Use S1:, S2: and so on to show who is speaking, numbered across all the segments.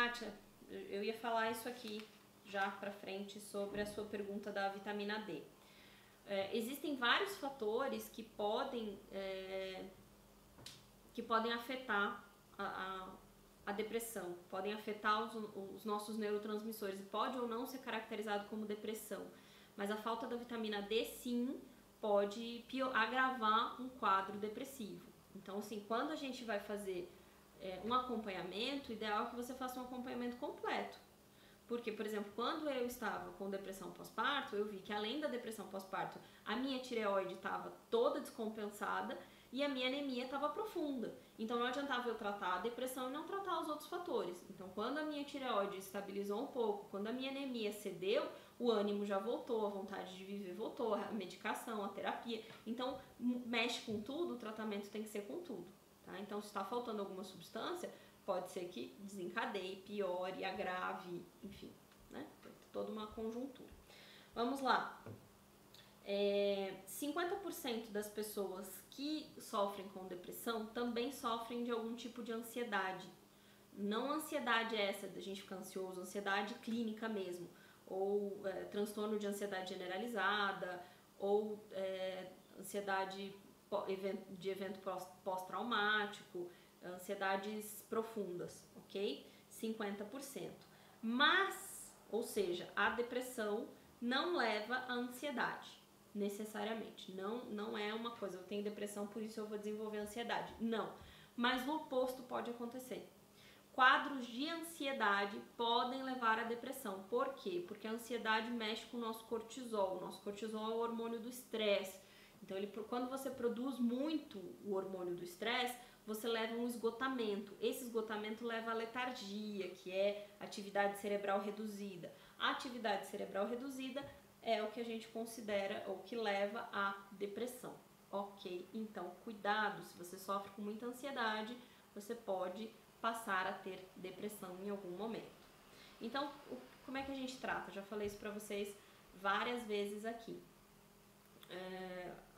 S1: Kátia, eu ia falar isso aqui já pra frente sobre a sua pergunta da vitamina D. Existem vários fatores que podem afetar a depressão, podem afetar os nossos neurotransmissores, e pode ou não ser caracterizado como depressão, mas a falta da vitamina D sim pode agravar um quadro depressivo. Então, assim, quando a gente vai fazer um acompanhamento, o ideal é que você faça um acompanhamento completo. Porque, por exemplo, quando eu estava com depressão pós-parto, eu vi que além da depressão pós-parto, a minha tireoide estava toda descompensada e a minha anemia estava profunda. Então não adiantava eu tratar a depressão e não tratar os outros fatores. Então quando a minha tireoide estabilizou um pouco, quando a minha anemia cedeu, o ânimo já voltou, a vontade de viver voltou, a medicação, a terapia. Então mexe com tudo, o tratamento tem que ser com tudo. Tá? Então se está faltando alguma substância, pode ser que desencadeie, piore, agrave, enfim, né? Toda uma conjuntura. Vamos lá. 50% das pessoas que sofrem com depressão também sofrem de algum tipo de ansiedade. Não ansiedade essa da gente ficar ansioso, ansiedade clínica mesmo, ou transtorno de ansiedade generalizada, ou ansiedade de evento pós-traumático, ansiedades profundas, ok? 50%. Mas, ou seja, a depressão não leva à ansiedade, necessariamente. Não é uma coisa, eu tenho depressão, por isso eu vou desenvolver ansiedade. Não. Mas o oposto pode acontecer. Quadros de ansiedade podem levar à depressão. Por quê? Porque a ansiedade mexe com o nosso cortisol. O nosso cortisol é o hormônio do estresse. Então, quando você produz muito o hormônio do estresse, você leva um esgotamento. Esse esgotamento leva à letargia, que é atividade cerebral reduzida. A atividade cerebral reduzida é o que a gente considera, ou que leva à depressão. Ok? Então, cuidado, se você sofre com muita ansiedade, você pode passar a ter depressão em algum momento. Então, como é que a gente trata? Já falei isso pra vocês várias vezes aqui.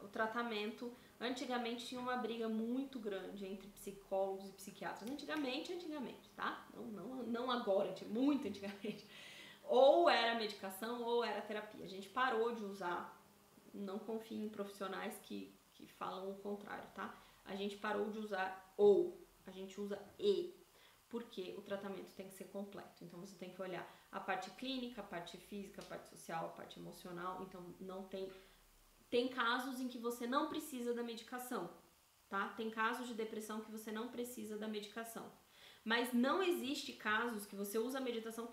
S1: O tratamento, antigamente tinha uma briga muito grande entre psicólogos e psiquiatras. Antigamente, tá? Não agora, muito antigamente. Ou era medicação ou era terapia. A gente parou de usar, não confie em profissionais que falam o contrário, tá? A gente parou de usar ou, a gente usa e, porque o tratamento tem que ser completo. Então você tem que olhar a parte clínica, a parte física, a parte social, a parte emocional. Então não tem casos em que você não precisa da medicação, tá? Tem casos de depressão que você não precisa da medicação. Mas não existe casos que você usa a medicação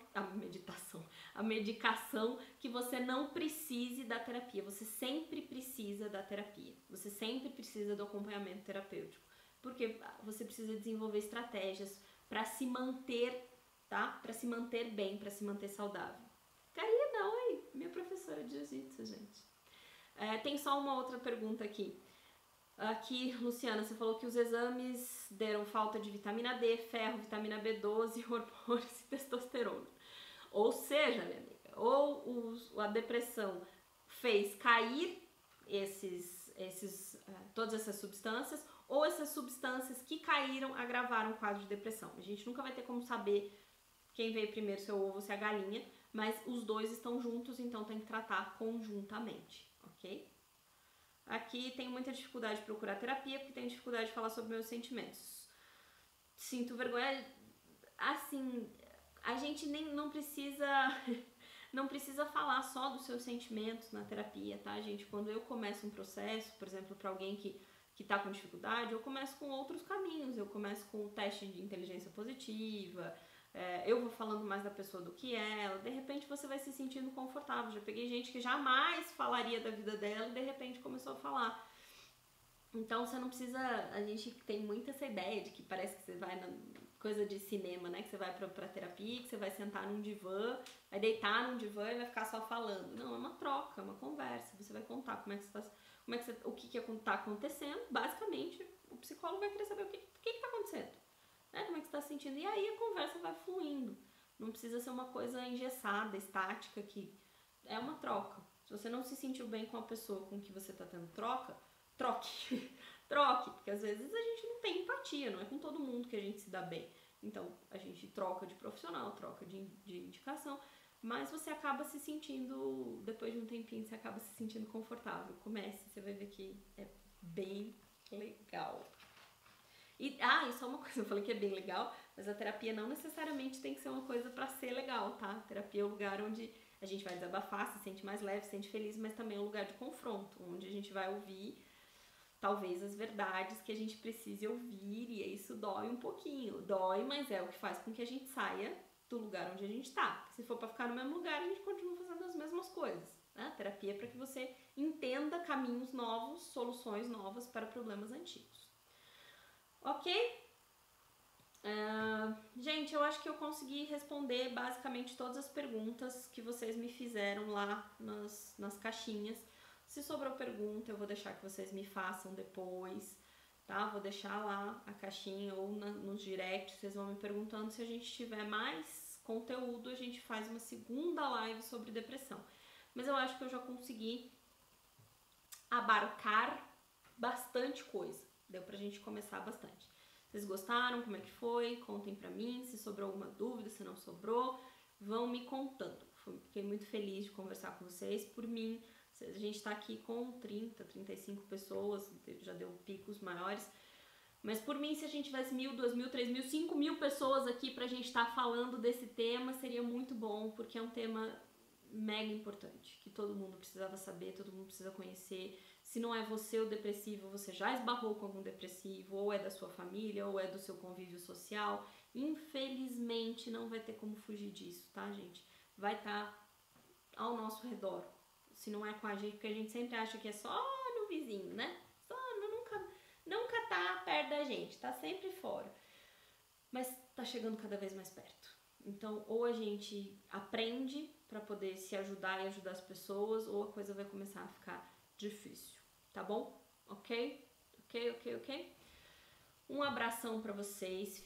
S1: que você não precise da terapia. Você sempre precisa da terapia. Você sempre precisa do acompanhamento terapêutico. Porque você precisa desenvolver estratégias para se manter, tá? Para se manter bem, para se manter saudável. Karina, oi! Minha professora de jiu-jitsu, gente. Tem só uma outra pergunta aqui. Aqui, Luciana, você falou que os exames deram falta de vitamina D, ferro, vitamina B12, hormônios e testosterona. Ou seja, minha amiga, ou a depressão fez cair todas essas substâncias, ou essas substâncias que caíram agravaram o quadro de depressão. A gente nunca vai ter como saber quem veio primeiro, se é o ovo ou se é a galinha, mas os dois estão juntos, então tem que tratar conjuntamente, ok? Aqui tenho muita dificuldade de procurar terapia porque tenho dificuldade de falar sobre meus sentimentos. Sinto vergonha. Assim, a gente não precisa falar só dos seus sentimentos na terapia, tá, gente? Quando eu começo um processo, por exemplo, para alguém que tá com dificuldade, eu começo com outros caminhos. Eu começo com o teste de inteligência positiva, eu vou falando mais da pessoa do que ela, de repente você vai se sentindo confortável. Já peguei gente que jamais falaria da vida dela e de repente começou a falar. Então você não precisa, a gente tem muito essa ideia de que parece que você vai na coisa de cinema, né, que você vai pra terapia, que você vai sentar num divã, vai deitar num divã e vai ficar só falando. Não, é uma troca, é uma conversa, você vai contar o que tá acontecendo. Basicamente, o psicólogo vai querer saber o que tá acontecendo. Né? Como é que você está se sentindo? E aí a conversa vai fluindo. Não precisa ser uma coisa engessada, estática, que é uma troca. Se você não se sentiu bem com a pessoa com que você está tendo troca, troque. Troque, porque às vezes a gente não tem empatia, não é com todo mundo que a gente se dá bem. Então, a gente troca de profissional, troca de indicação, mas você acaba se sentindo, depois de um tempinho, você acaba se sentindo confortável. Comece, você vai ver que é bem legal. E só uma coisa, eu falei que é bem legal, mas a terapia não necessariamente tem que ser uma coisa pra ser legal, tá? A terapia é um lugar onde a gente vai desabafar, se sente mais leve, se sente feliz, mas também é um lugar de confronto, onde a gente vai ouvir talvez as verdades que a gente precise ouvir, e isso dói um pouquinho. Dói, mas é o que faz com que a gente saia do lugar onde a gente tá. Se for pra ficar no mesmo lugar, a gente continua fazendo as mesmas coisas. Né? A terapia é pra que você entenda caminhos novos, soluções novas para problemas antigos. Ok? Gente, eu acho que eu consegui responder basicamente todas as perguntas que vocês me fizeram lá nas caixinhas. Se sobrou pergunta, eu vou deixar que vocês me façam depois, tá? Vou deixar lá a caixinha ou nos directs, vocês vão me perguntando. Se a gente tiver mais conteúdo, a gente faz uma segunda live sobre depressão. Mas eu acho que eu já consegui abarcar bastante coisa. Deu pra gente começar bastante. Vocês gostaram? Como é que foi? Contem pra mim. Se sobrou alguma dúvida, se não sobrou, vão me contando. Fiquei muito feliz de conversar com vocês. Por mim, a gente tá aqui com 30, 35 pessoas, já deu picos maiores. Mas por mim, se a gente tivesse 1.000, 2.000, 3.000, 5.000 pessoas aqui pra gente estar falando desse tema, seria muito bom, porque é um tema mega importante, que todo mundo precisava saber, todo mundo precisa conhecer. Se não é você o depressivo, você já esbarrou com algum depressivo, ou é da sua família, ou é do seu convívio social. Infelizmente, não vai ter como fugir disso, tá, gente? Vai estar ao nosso redor. Se não é com a gente, porque a gente sempre acha que é só no vizinho, né? Nunca tá perto da gente, tá sempre fora. Mas tá chegando cada vez mais perto. Então, ou a gente aprende pra poder se ajudar e ajudar as pessoas, ou a coisa vai começar a ficar difícil, tá bom? Ok? Ok? Um abração pra vocês.